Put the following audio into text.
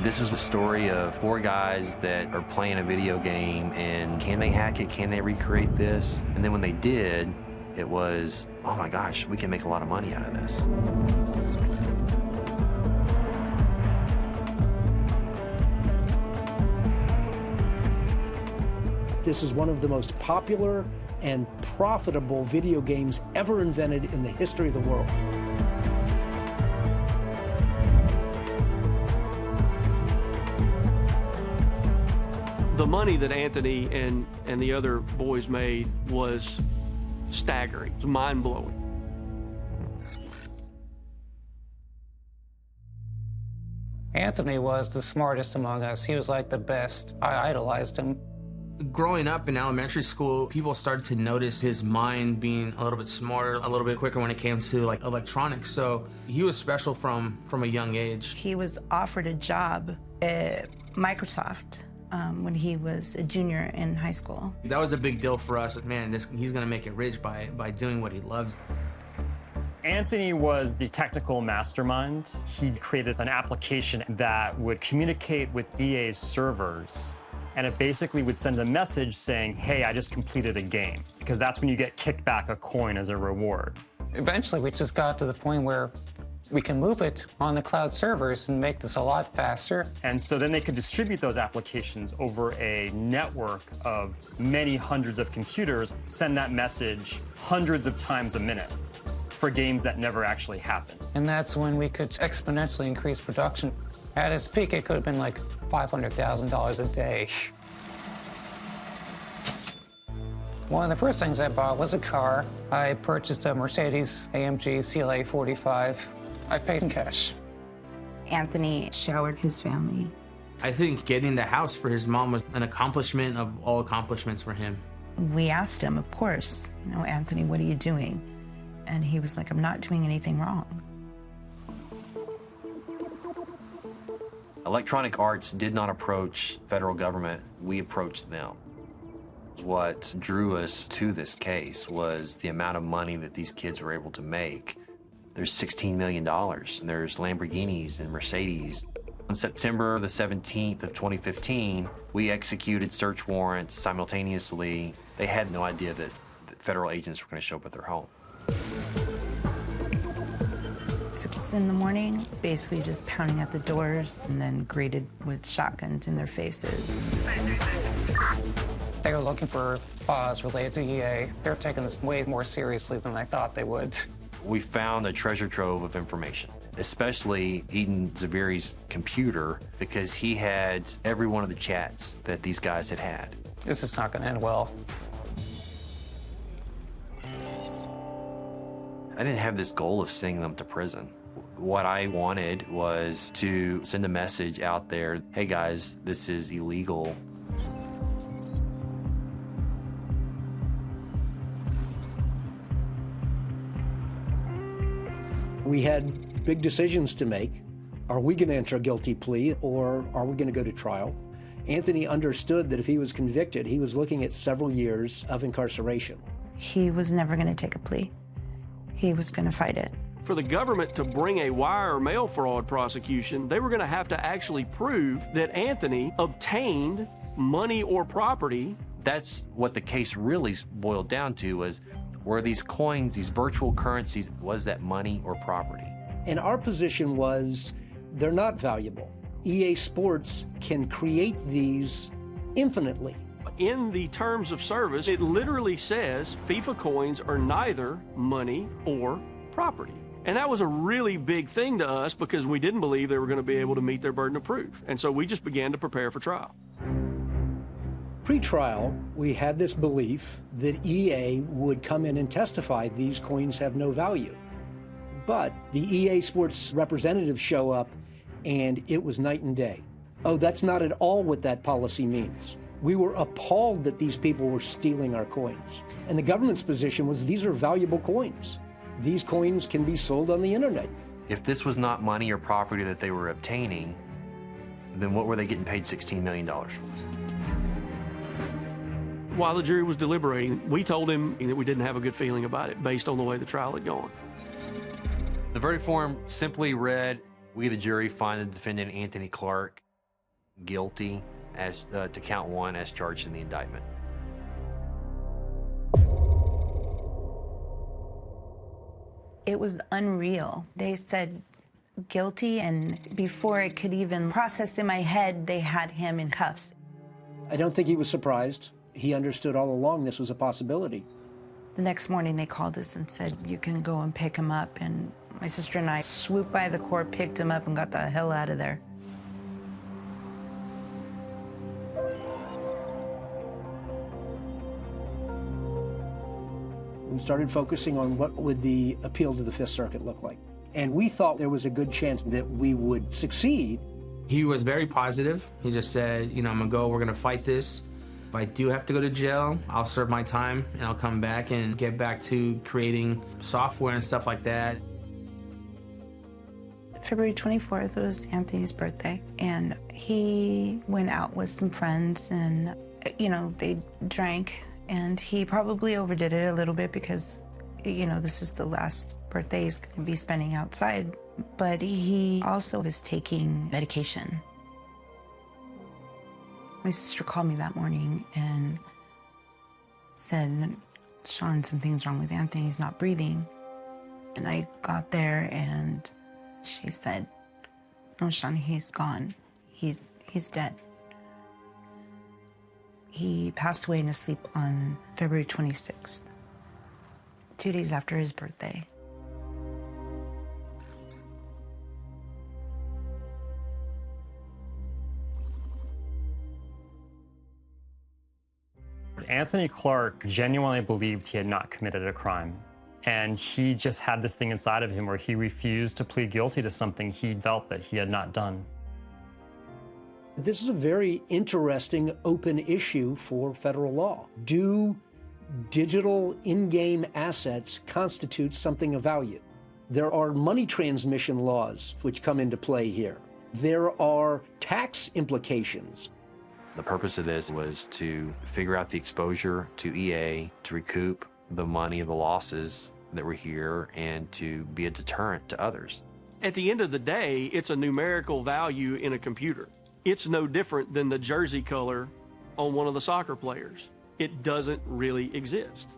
This is a story of four guys that are playing a video game, and can they hack it? Can they recreate this? And then when they did, it was, oh my gosh, we can make a lot of money out of this. This is one of the most popular and profitable video games ever invented in the history of the world. The money that Anthony and the other boys made was staggering. It was mind-blowing. Anthony was the smartest among us. He was like the best. I idolized him. Growing up in elementary school, people started to notice his mind being a little bit smarter, a little bit quicker when it came to like electronics. So he was special from a young age. He was offered a job at Microsoft when he was a junior in high school. That was a big deal for us. Man, he's gonna make it rich by doing what he loves. Anthony was the technical mastermind. He created an application that would communicate with EA's servers, and it basically would send a message saying, hey, I just completed a game, because that's when you get kicked back a coin as a reward. Eventually, we just got to the point where we can move it on the cloud servers and make this a lot faster. And so then they could distribute those applications over a network of many hundreds of computers, send that message hundreds of times a minute for games that never actually happened. And that's when we could exponentially increase production. At its peak, it could have been like $500,000 a day. One of the first things I bought was a car. I purchased a Mercedes AMG CLA 45. I paid in cash. Anthony showered his family. I think getting the house for his mom was an accomplishment of all accomplishments for him. We asked him, of course, Anthony, what are you doing? And he was like, I'm not doing anything wrong. Electronic Arts did not approach federal government. We approached them. What drew us to this case was the amount of money that these kids were able to make. There's $16 million, and there's Lamborghinis and Mercedes. On September the 17th of 2015, we executed search warrants simultaneously. They had no idea that federal agents were going to show up at their home. 6 in the morning, basically just pounding at the doors and then greeted with shotguns in their faces. They were looking for files related to EA. They're taking this way more seriously than I thought they would. We found a treasure trove of information, especially Eden Zaviri's computer, because he had every one of the chats that these guys had had. This is not going to end well. I didn't have this goal of sending them to prison. What I wanted was to send a message out there, hey guys, this is illegal. We had big decisions to make. Are we going to enter a guilty plea, or are we going to go to trial? Anthony understood that if he was convicted, he was looking at several years of incarceration. He was never going to take a plea. He was going to fight it. For the government to bring a wire or mail fraud prosecution, they were going to have to actually prove that Anthony obtained money or property. That's what the case really boiled down to, was were these coins, these virtual currencies, was that money or property? And our position was they're not valuable. EA Sports can create these infinitely. In the terms of service, it literally says FIFA coins are neither money or property. And that was a really big thing to us because we didn't believe they were going to be able to meet their burden of proof. And so we just began to prepare for trial. Pre-trial, we had this belief that EA would come in and testify these coins have no value. But the EA Sports representatives show up and it was night and day. Oh, that's not at all what that policy means. We were appalled that these people were stealing our coins. And the government's position was these are valuable coins. These coins can be sold on the internet. If this was not money or property that they were obtaining, then what were they getting paid $16 million for? While the jury was deliberating, we told him that we didn't have a good feeling about it based on the way the trial had gone. The verdict form simply read, "We, the jury, find the defendant Anthony Clark guilty as to count 1 as charged in the indictment." It was unreal. They said guilty, and before it could even process in my head, they had him in cuffs. I don't think he was surprised. He understood all along this was a possibility. The next morning, they called us and said, you can go and pick him up. And my sister and I swooped by the court, picked him up, and got the hell out of there. We started focusing on what would the appeal to the Fifth Circuit look like. And we thought there was a good chance that we would succeed. He was very positive. He just said, you know, I'm gonna go, we're gonna fight this. If I do have to go to jail, I'll serve my time and I'll come back and get back to creating software and stuff like that. February 24th was Anthony's birthday, and he went out with some friends and, you know, they drank, and he probably overdid it a little bit because, you know, this is the last birthday he's going to be spending outside. But he also was taking medication. My sister called me that morning and said, Sean, something's wrong with Anthony, he's not breathing. And I got there and she said, no, Sean, he's gone. He's dead. He passed away in his sleep on February 26th, 2 days after his birthday. Anthony Clark genuinely believed he had not committed a crime. And he just had this thing inside of him where he refused to plead guilty to something he felt that he had not done. This is a very interesting open issue for federal law. Do digital in-game assets constitute something of value? There are money transmission laws which come into play here. There are tax implications. The purpose of this was to figure out the exposure to EA, to recoup the money, the losses that were here, and to be a deterrent to others. At the end of the day, it's a numerical value in a computer. It's no different than the jersey color on one of the soccer players. It doesn't really exist.